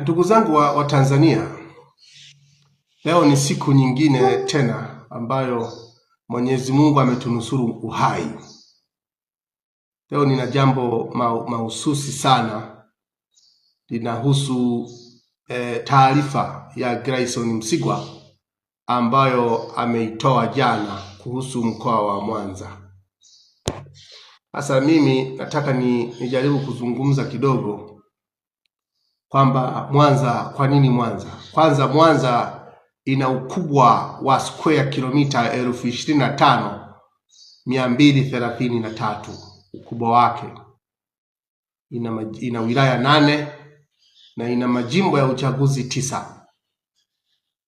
Ndugu zangu wa Tanzania, leo ni siku nyingine tena ambayo Mwenyezi Mungu ametunusuru uhai. Leo nina jambo mahususi sana linahusu taarifa ya Grayson Msigwa ambayo ameitoa jana kuhusu mkoa wa Mwanza. Sasa mimi nataka nijaribu kuzungumza kidogo kwamba Mwanza, kwa nini Mwanza? Kwanza, Mwanza ina ukubwa wa square kilomita 25,233 ukubwa wake. Ina wilaya 8 na ina majimbo ya uchaguzi 9.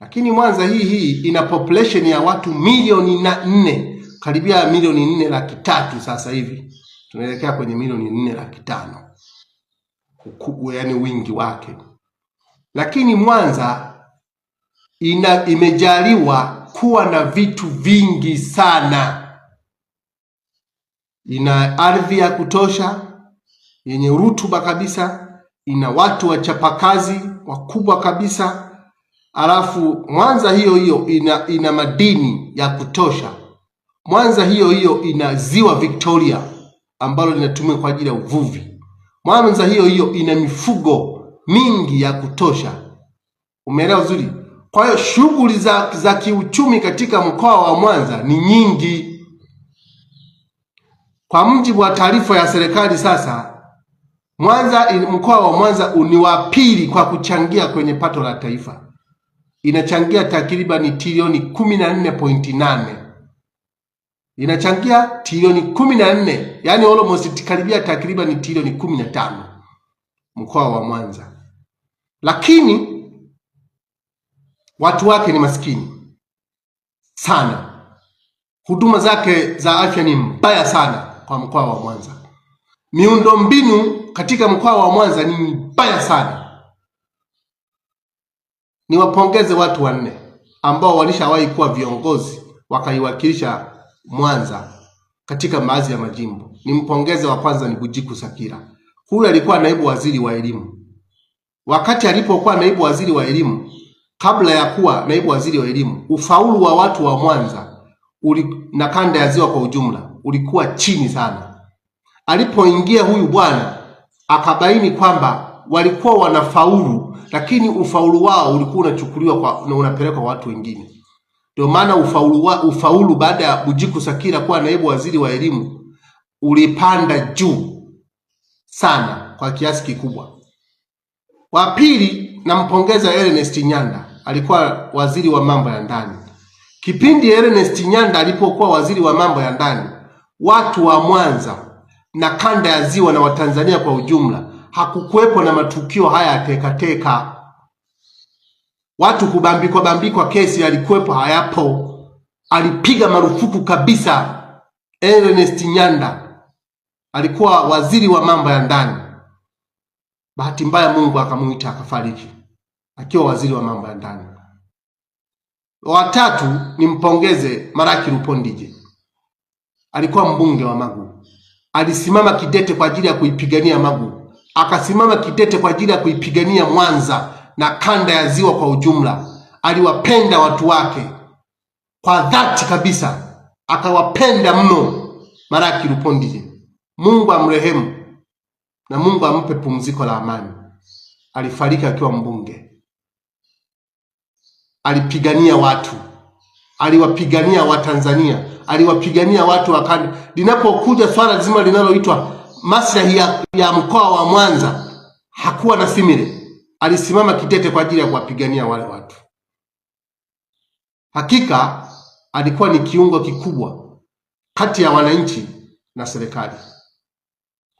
Lakini Mwanza hii ina population ya watu milioni 4, karibia milioni 4,300,000 sasa hivi. Tunaelekea kwenye milioni 4,500,000. Ukubwa, yani wingi wake. Lakini Mwanza imejaliwa kuwa na vitu vingi sana. Ina ardhi ya kutosha yenye rutuba kabisa, ina watu wachapakazi wakubwa kabisa. Alafu Mwanza hiyo ina madini ya kutosha. Mwanza hiyo ina ziwa Victoria ambalo linatumika kwa ajili ya uvuvi. Mwanza hiyo ina mifugo mingi ya kutosha. Umeelewa vizuri? Kwa hiyo shughuli za kiuchumi katika mkoa wa Mwanza ni nyingi. Kwa mujibu wa taarifa ya serikali sasa, mkoa wa Mwanza ni wa pili kwa kuchangia kwenye pato la taifa. Inachangia takriban trilioni 14.8. Inachangia trilioni 14, yani almost karibia takriban trilioni 15 mkoa wa Mwanza. Lakini watu wake ni maskini sana. Huduma zake za afya ni mbaya sana kwa mkoa wa Mwanza. Miundombinu katika mkoa wa Mwanza ni mbaya sana. Niwapongeze watu 4 ambao walishawahi kuwa viongozi wakaiwakilisha Mwanza katika baadhi ya majimbo. Nimpongeze wa kwanza ni Bujiku Sakira. Huyu alikuwa naibu waziri wa elimu. Wakati alipokuwa naibu waziri wa elimu, kabla ya kuwa naibu waziri wa elimu, ufaulu wa watu wa Mwanza na kanda ya ziwa kwa ujumla ulikuwa chini sana. Alipoingia huyu bwana akabaini kwamba walikuwa wanafaulu, lakini ufaulu wao ulikuwa unachukuliwa na unapelekwa watu wengine. Ndio maana ufaulu baada ya Bujiku Sakira kuwa naibu waziri wa elimu ulipanda juu sana kwa kiasi kikubwa. Wa pili nampongeza Ernest Nyanda, alikuwa waziri wa mambo ya ndani. Kipindi Ernest Nyanda alipokuwa waziri wa mambo ya ndani, watu wa Mwanza na kanda ya ziwa na Watanzania kwa ujumla hakukuwepo na matukio haya ya teka. Watu kubambikwa kesi alikuwepo, hayapo. Alipiga marufuku kabisa. Ernest Nyanda alikuwa waziri wa mambo ya ndani. Bahati mbaya Mungu akamuita akafariki akiwa waziri wa mambo ya ndani. Watatu nimpongeze Maraki Rupondije. Alikuwa mbunge wa Magu. Alisimama kidete kwa ajili ya kuipigania Magu. Akasimama kidete kwa ajili ya kuipigania Mwanza na kanda ya ziwa kwa ujumla. Aliwapenda watu wake kwa dhati kabisa, akawapenda mno Maraki Rupondije. Mungu amrehemu na Mungu ampe pumziko la amani. Alifariki akiwa mbunge. Alipigania watu, aliwapigania Watanzania, aliwapigania watu wa kanda. Linapokuja swala zima linaloitwa maslahi ya mkoa wa Mwanza, hakuwa na simile. Alisimama kitete kwa ajili ya kuwapigania wale watu. Hakika alikuwa ni kiungo kikubwa kati ya wananchi na serikali.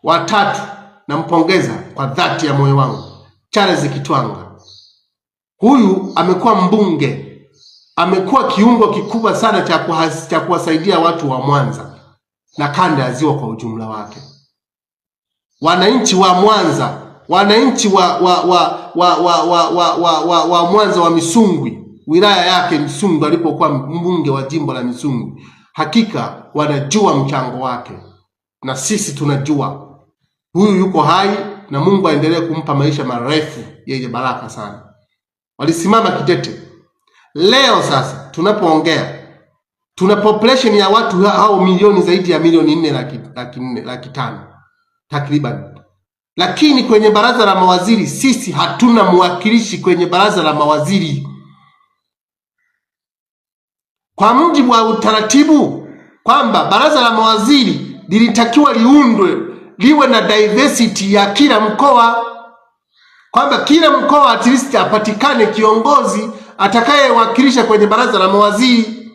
Watatu nampongeza kwa dhati ya moyo wangu Charles Kitwanga. Huyu amekuwa mbunge, amekuwa kiungo kikubwa sana cha kuwasaidia watu wa Mwanza na kanda ya ziwa kwa ujumla wake. Wananchi wa Mwanza, wananchi wa Mwanza wa Misungwi, wilaya yake Misungwi, alipokuwa mbunge wa jimbo la Misungwi, hakika wanajua mchango wake, na sisi tunajua. Huyu yuko hai na Mungu aendelee kumpa maisha marefu yenye baraka sana. Walisimama kidete. Leo sasa tunapoongea tuna population ya watu hao milioni zaidi ya milioni 4 laki 5 takriban. Lakini kwenye baraza la mawaziri sisi hatuna mwakilishi kwenye baraza la mawaziri. Kwa mujibu wa utaratibu kwamba baraza la mawaziri lilitakiwa liundwe liwe na diversity ya kila mkoa, kwamba kila mkoa at least apatikane kiongozi atakayewakilisha kwenye baraza la mawaziri.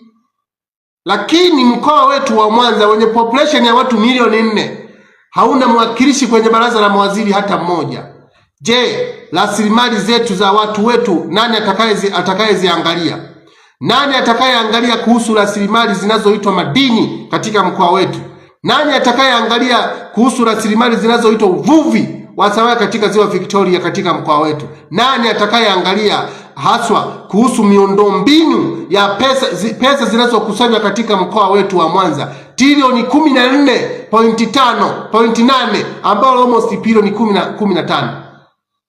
Lakini mkoa wetu wa Mwanza wenye population ya watu milioni 4 hauna mwakilishi kwenye baraza la mawaziri hata mmoja. Je, rasilimali zetu za watu wetu nani atakayeziangalia? Nani atakayeangalia kuhusu rasilimali zinazoitwa madini katika mkoa wetu? Nani atakayeangalia kuhusu rasilimali zinazoitwa uvuvi wa samaki katika ziwa Victoria katika mkoa wetu? Nani atakayeangalia haswa kuhusu miundombinu ya pesa zinazokusanywa katika mkoa wetu wa Mwanza, trilioni 14.8 ambao almost bilioni 15?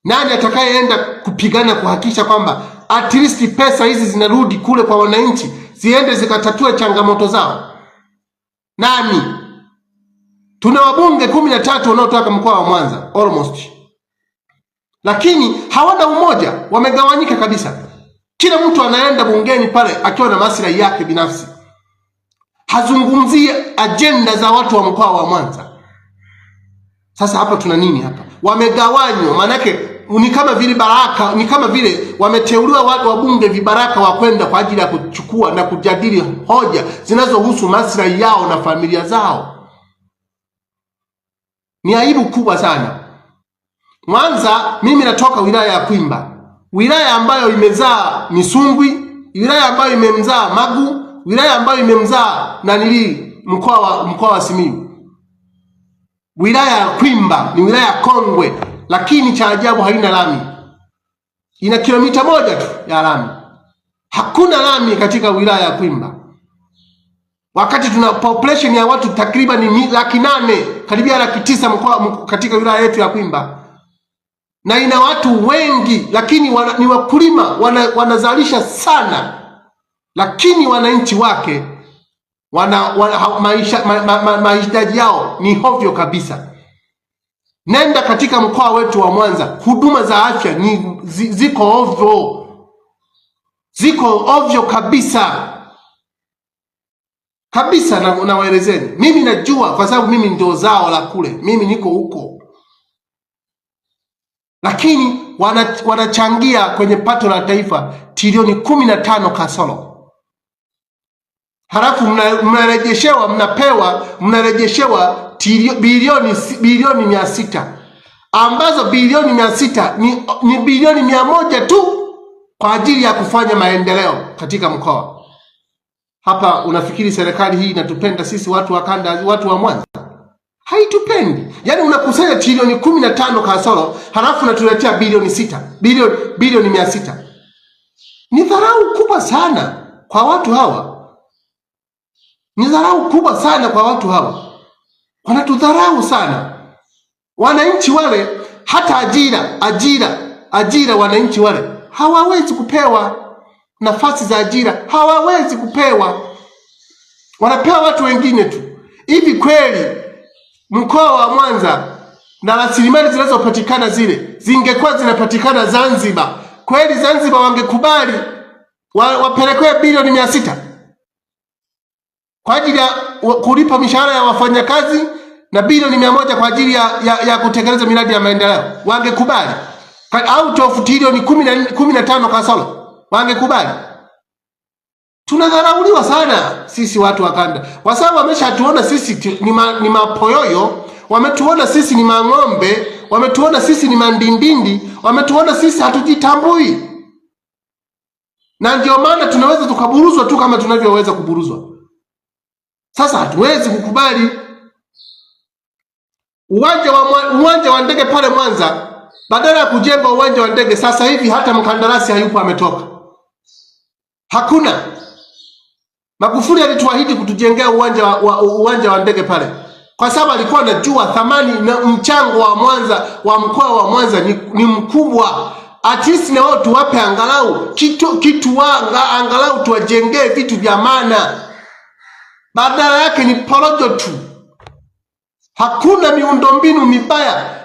Nani atakayeenda kupigana kuhakikisha kwamba at least pesa hizi zinarudi kule kwa wananchi, ziende zikatatue changamoto zao? Nani? Tuna wabunge 13 wanaotoka mkoa wa Mwanza almost, lakini hawana umoja, wamegawanyika kabisa. Kila mtu anaenda bungeni pale akiwa na maslahi yake binafsi, hazungumzii agenda za watu wa mkoa wa Mwanza. Sasa hapa tuna nini hapa? Wamegawanywa, manake ni kama vile baraka, ni kama vile wameteuliwa watu wa bunge vibaraka wa kwenda kwa ajili ya kuchukua na kujadili hoja zinazohusu maslahi yao na familia zao. Ni aibu kubwa sana. Mwanza, mimi natoka wilaya ya Kwimba, wilaya ambayo imezaa Misungwi, wilaya ambayo imemzaa Magu, wilaya ambayo imemzaa mkoa wa Simiyu. Wilaya ya Kwimba ni wilaya kongwe, lakini cha ajabu haina lami. Ina kilomita 1 tu ya lami. Hakuna lami katika wilaya ya Kwimba, wakati tuna population ya watu takriban 800,000 karibia 900,000 katika wilaya yetu ya Kwimba, na ina watu wengi, lakini ni wakulima, wanazalisha sana, lakini wananchi wake mahitaji yao ni hovyo kabisa. Nenda katika mkoa wetu wa Mwanza, huduma za afya ziko ovyo kabisa kabisa. Na waelezeni, mimi najua kwa sababu mimi ndio zao la kule, mimi niko huko, lakini wanachangia kwenye pato la taifa trilioni 15 kasoro. Halafu mnarejeshewa bilioni 600, ambazo bilioni 600 ni bilioni 100 tu kwa ajili ya kufanya maendeleo katika mkoa. Hapa unafikiri serikali hii inatupenda sisi watu wa kanda, watu wa Mwanza? Haitupendi. Yaani unakusanya trilioni 15 kasoro, halafu unatuletea bilioni 6, bilioni 600. Ni dharau kubwa sana kwa watu hawa. Ni dharau kubwa sana kwa watu hawa. Wanatudharau sana. Wananchi wale hata ajira wananchi wale hawawezi kupewa nafasi za ajira, hawawezi kupewa. Wanapewa watu wengine tu. Hivi kweli mkoa wa Mwanza na rasilimali zinazopatikana zile zingekuwa zinapatikana Zanzibar, kweli Zanzibar wangekubali wapelekwe bilioni 600 kwa ajili ya kulipa mishahara ya wafanyakazi na bilioni 100 kwa ajili ya kutekeleza miradi ya maendeleo? Wangekubali? Out of trilioni 15 kasoro wangekubali? Tunadharauliwa sana sisi watu wa kanda, kwa sababu wameshatuona sisi ni mapoyoyo, wametuona sisi ni mang'ombe, wametuona sisi ni mandindindi, wametuona sisi hatujitambui, na ndio maana tunaweza tukaburuzwa tu kama tunavyoweza kuburuzwa. Sasa hatuwezi kukubali. Uwanja wa ndege pale Mwanza, badala ya kujenga uwanja wa ndege, sasa hivi hata mkandarasi hayupo, ametoka. Hakuna. Magufuli alituahidi kutujengea uwanja wa ndege pale, kwa sababu alikuwa anajua thamani na mchango wa Mwanza wa mkoa wa Mwanza ni mkubwa. At least na wao tuwape angalau kitu angalau tuwajengee vitu vya maana. Badala yake ni porojo tu. Hakuna miundombinu mibaya.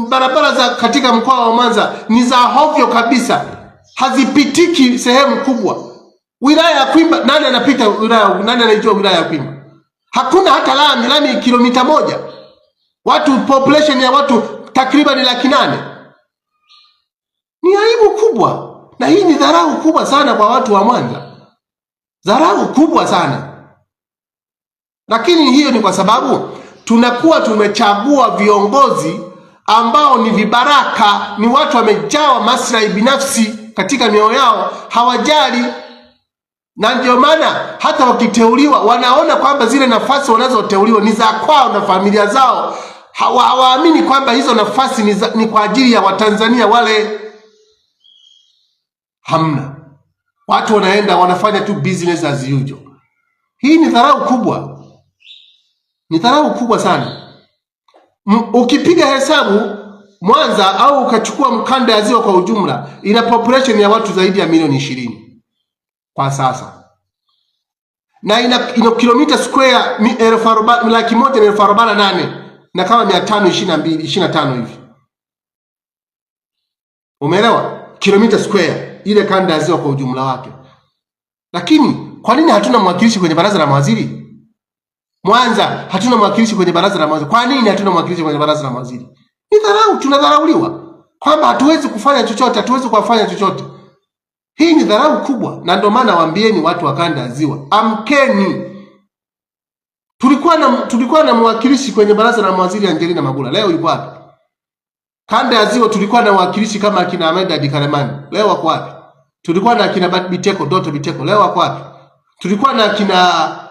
Barabara za katika mkoa wa Mwanza ni za hovyo kabisa. Hazipitiki sehemu kubwa. Wilaya ya Kwimba, nani anapita nani anajua wilaya ya Kwimba? Hakuna hata lami kilomita 1. Population ya watu takriban 800,000. Ni aibu kubwa. Na hii ni dharau kubwa sana kwa watu wa Mwanza. Dharau kubwa sana. Lakini hiyo ni kwa sababu tunakuwa tumechagua viongozi ambao ni vibaraka, ni watu wamejawa maslahi binafsi katika mioyo yao, hawajali. Na ndio maana hata wakiteuliwa wanaona kwamba zile nafasi wanazoteuliwa ni za kwao na familia zao. Hawaamini kwamba hizo nafasi ni kwa ajili ya Watanzania wale. Hamna. Watu wanaenda wanafanya tu business as usual. Hii ni dharau kubwa. Ni dharau kubwa sana. Ukipiga hesabu Mwanza au ukachukua mkanda ya Ziwa kwa ujumla, ina population ya watu zaidi ya milioni 20 kwa sasa. Na ina kilomita square 1,148 na kama 525 hivi. Umeelewa? Kilomita square ile kanda ya Ziwa kwa ujumla wake. Lakini kwa nini hatuna mwakilishi kwenye baraza la mawaziri? Mwanza hatuna mwakilishi kwenye baraza la mawaziri. Kwa nini hatuna mwakilishi kwenye baraza la mawaziri? Ni dharau, tunadharauliwa. Kwamba hatuwezi kufanya chochote, hatuwezi kufanya chochote. Hii ni dharau kubwa, na ndio maana waambieni watu wa kanda ya Ziwa, amkeni. Tulikuwa na mwakilishi kwenye baraza la mawaziri Angelina Mabula. Leo yuko wapi? Kanda ya Ziwa tulikuwa na mwakilishi kama akina Ahmed Adi Kalemani. Leo wako wapi? Tulikuwa na akina Biteko, Doto Biteko. Leo wako wapi? Tulikuwa na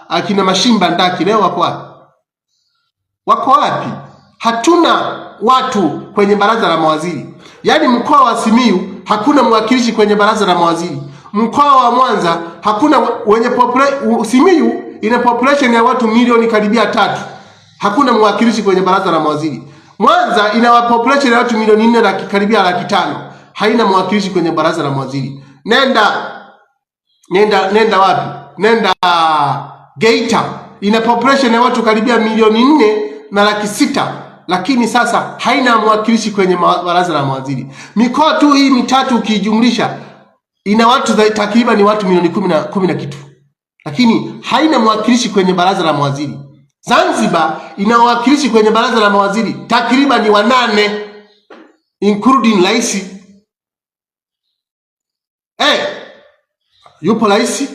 akina Mashimba Ndaki. Leo wako wapi? Wako wapi? Hatuna watu kwenye baraza la mawaziri. Yaani mkoa wa Simiyu hakuna mwakilishi kwenye baraza la mawaziri. Mkoa wa Mwanza hakuna Simiyu ina population ya watu milioni karibia 3. Hakuna mwakilishi kwenye baraza la mawaziri. Mwanza ina population ya watu milioni 4 karibia 500,000. Haina mwakilishi kwenye baraza la mawaziri. Nenda wapi? Nenda Geita. Ina population ya watu karibia milioni 4,600,000. Lakini sasa haina mwakilishi kwenye baraza la mawaziri. Mikoa tu hii mitatu ukijumlisha ina watu takriban ni watu milioni 10 na kitu. Lakini haina mwakilishi kwenye baraza la mawaziri. Zanzibar ina mwakilishi kwenye baraza la mawaziri takriban ni 8 including rais. Yupo rais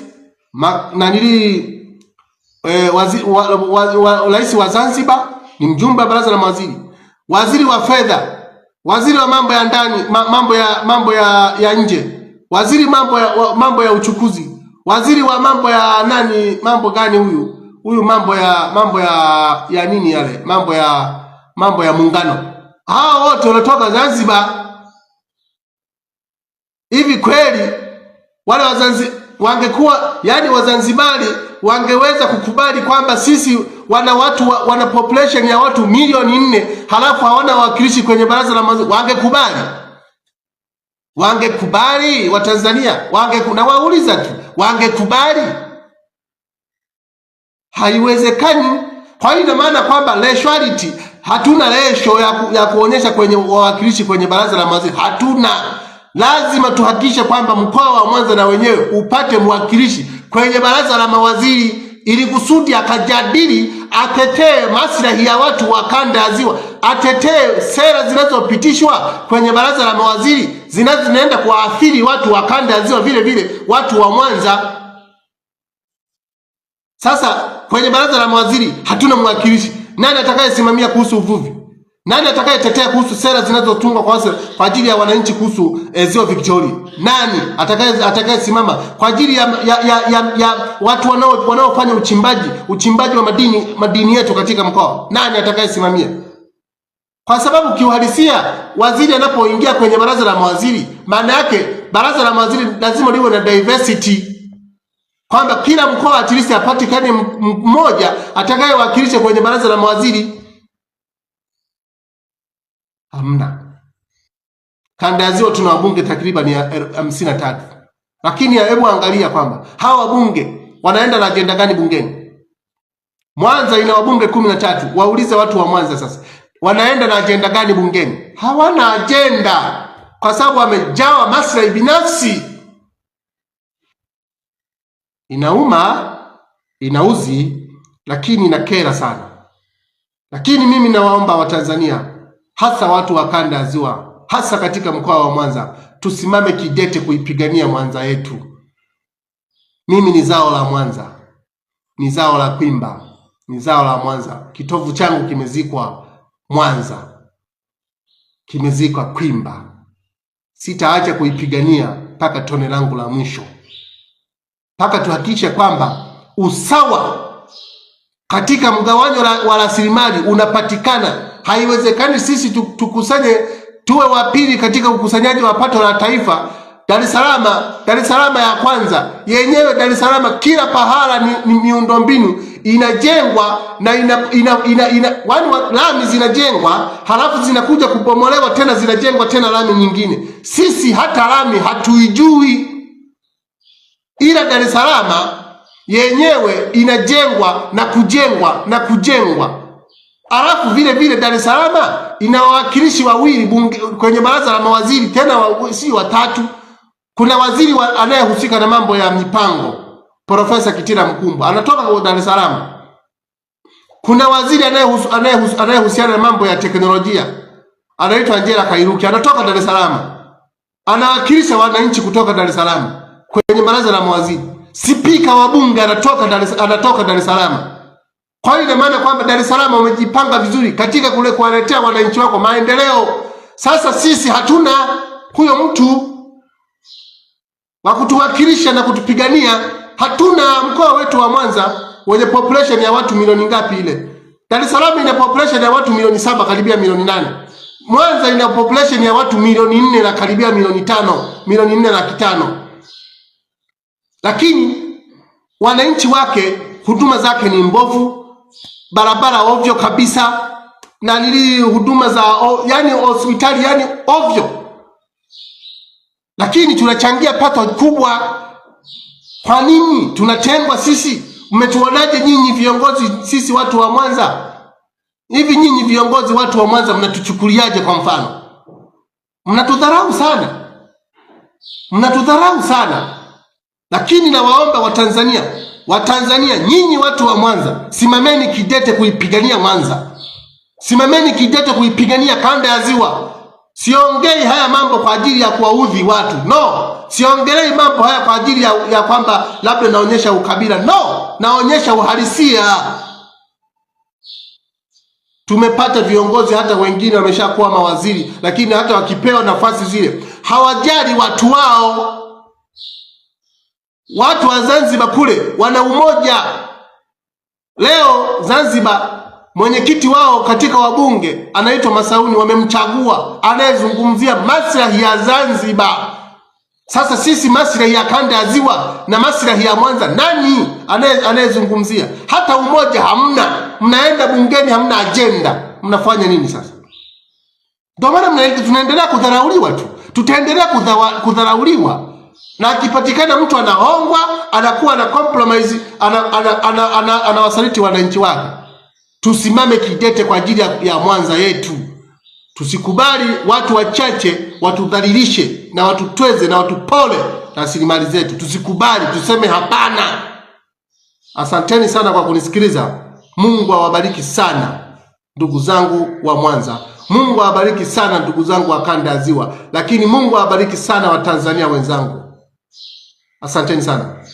rais wa Zanzibar ni mjumbe wa baraza la mawaziri. Waziri wa fedha, waziri wa mambo ya ndani, mambo ya nje, waziri mambo ya uchukuzi, waziri wa mambo ya mambo gani huyu mambo ya nini yale, mambo ya muungano. Hao wote wanatoka Zanzibar. Hivi kweli wale wangekuwa Wazanzibari wangeweza kukubali kwamba sisi wana population ya watu milioni 4 halafu hawana wakilishi kwenye baraza la mawaziri? Wangekubali Watanzania? Na wauliza tu, wangekubali? Haiwezekani. Kwa hiyo ina maana kwamba ratioality, hatuna ratio ya kuonyesha kwenye wawakilishi kwenye baraza la mawaziri. Hatuna. Lazima tuhakikishe kwamba mkoa wa Mwanza na wenyewe upate mwakilishi kwenye baraza la mawaziri ili kusudi akajadili, atetee maslahi ya watu wa kanda ya Ziwa, atetee sera zinazopitishwa kwenye baraza la mawaziri zinaenda kuathiri watu wa kanda ya Ziwa, vile vile watu wa Mwanza. Sasa kwenye baraza la mawaziri hatuna mwakilishi. Nani atakayesimamia kuhusu uvuvi? Nani atakayetetea kuhusu sera zinazotungwa kwa ajili ya wananchi kuhusu Ziwa Victoria? Nani atakayesimama kwa ajili ya watu wanaofanya uchimbaji wa madini yetu katika mkoa? Nani atakayesimamia? Kwa sababu kiuhalisia waziri anapoingia kwenye baraza la mawaziri, maana yake baraza la mawaziri lazima liwe na diversity, kwamba kila mkoa at least apatikane mmoja atakayewakilisha kwenye baraza la mawaziri. Hamna. Kanda ya Ziwa tuna wabunge takriban 53. Lakini hebu angalia kwamba hawa wabunge wanaenda na ajenda gani bungeni? Mwanza ina wabunge 13. Waulize watu wa Mwanza sasa, wanaenda na ajenda gani bungeni? Hawana ajenda, kwa sababu wamejawa maslahi binafsi. Inauma, inauzi, lakini inakera sana. Lakini mimi nawaomba Watanzania, hasa watu wa kanda ya Ziwa, hasa katika mkoa wa Mwanza, tusimame kidete kuipigania Mwanza yetu. Mimi ni zao la Mwanza, ni zao la Kwimba, ni zao la Mwanza. Kitovu changu kimezikwa Mwanza, kimezikwa Kwimba. Sitaacha kuipigania mpaka tone langu la mwisho, mpaka tuhakikishe kwamba usawa katika mgawanyo wa rasilimali unapatikana. Haiwezekani sisi tukusanye tuwe wa pili katika ukusanyaji wa pato la taifa. Dar es Salaam ya kwanza yenyewe, Dar es Salaam kila pahala ni miundombinu inajengwa na lami zinajengwa, halafu zinakuja kubomolewa tena, zinajengwa tena lami nyingine. Sisi hata lami hatuijui, ila Dar es Salaam yenyewe inajengwa na kujengwa na kujengwa. Alafu vile vile Dar es Salaam ina wawakilishi wawili kwenye baraza la mawaziri, tena si watatu. Kuna waziri anayehusika na mambo ya mipango, Profesa Kitila Mkumbo, anatoka kwa Dar es Salaam. Kuna waziri anayehusiana na mambo ya teknolojia, anaitwa Angela Kairuki, anatoka Dar es Salaam. Anawakilisha wananchi kutoka Dar es Salaam kwenye baraza la mawaziri. Spika wa bunge anatoka Dar es Salaam. Kwa hiyo ina maana kwamba Dar es Salaam wamejipanga vizuri katika kule kuwaletea wananchi wako maendeleo. Sasa sisi hatuna huyo mtu wa kutuwakilisha na kutupigania. Hatuna. Mkoa wetu wa Mwanza wenye population ya watu milioni ngapi ile? Dar es Salaam ina population ya watu milioni 7 karibia milioni 8. Mwanza ina population ya watu milioni 4 na karibia milioni 5, milioni 4.5. Lakini wananchi wake huduma zake ni mbovu, barabara ovyo kabisa, na huduma za yani hospitali yani ovyo. Lakini tunachangia pato kubwa. Kwa nini tunatengwa sisi? Mmetuonaje nyinyi viongozi, sisi watu wa Mwanza? Hivi nyinyi viongozi watu wa Mwanza mnatuchukuliaje? Kwa mfano, mnatudharau sana, mnatudharau sana. Lakini nawaomba Watanzania, nyinyi watu wa Mwanza, simameni kidete kuipigania Mwanza. Simameni kidete kuipigania kanda ya Ziwa. Siongei haya mambo kwa ajili ya kuwaudhi watu. No, siongelei mambo haya kwa ajili ya kwamba labda naonyesha ukabila. No, naonyesha uhalisia. Tumepata viongozi hata wengine wameshakuwa mawaziri, lakini hata wakipewa nafasi zile hawajali watu wao. Watu wa Zanzibar kule wana umoja. Leo Zanzibar mwenyekiti wao katika wabunge anaitwa Masauni, wamemchagua anayezungumzia maslahi ya Zanzibar. Sasa sisi maslahi ya kanda ya Ziwa na maslahi ya Mwanza, nani anayezungumzia? Hata umoja hamna. Mnaenda bungeni hamna ajenda. Mnafanya nini sasa? Ndio maana tunaendelea kudharauliwa tu. Tutaendelea kudharauliwa. Na akipatikana mtu anahongwa, anakuwa na compromise, anawasaliti wananchi wake. Tusimame kidete kwa ajili ya Mwanza yetu. Tusikubali watu wachache watudhalilishe na watutweze na watupole rasilimali zetu. Tusikubali, tuseme hapana. Asanteni sana kwa kunisikiliza. Mungu awabariki sana ndugu zangu wa Mwanza. Mungu awabariki sana ndugu zangu wa kanda ya Ziwa. Lakini Mungu awabariki sana Watanzania wenzangu. Asanteni sana.